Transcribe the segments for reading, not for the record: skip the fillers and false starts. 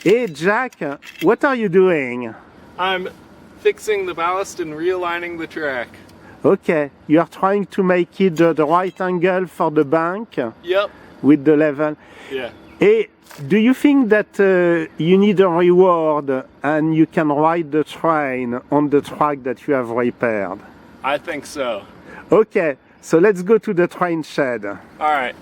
Hey Jack, what are you doing? I'm fixing the ballast and realigning the track. Okay, you are trying to make it the right angle for the bank Yep. with the level. Yeah. Hey, do you think that you need a reward and you can ride the train on the track that you have repaired? I think so. Okay, so let's go to the train shed. All right.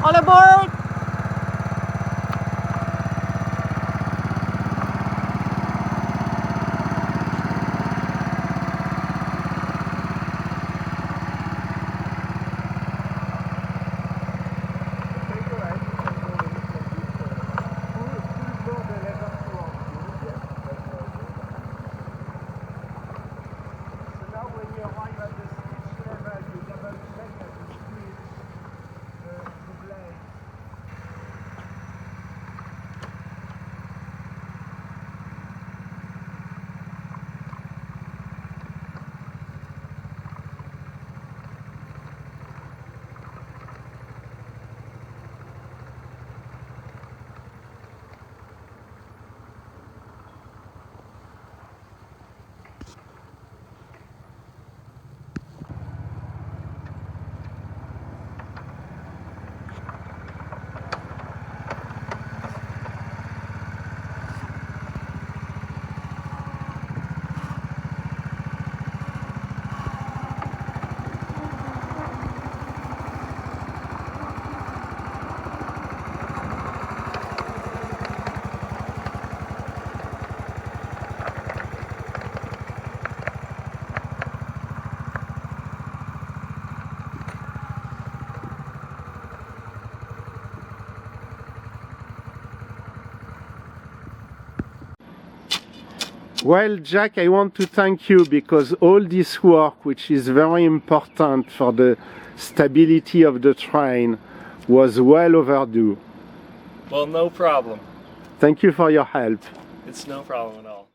All aboard! Well, Jack, I want to thank you because all this work, which is very important for the stability of the train, was well overdue. Well, no problem. Thank you for your help. It's no problem at all.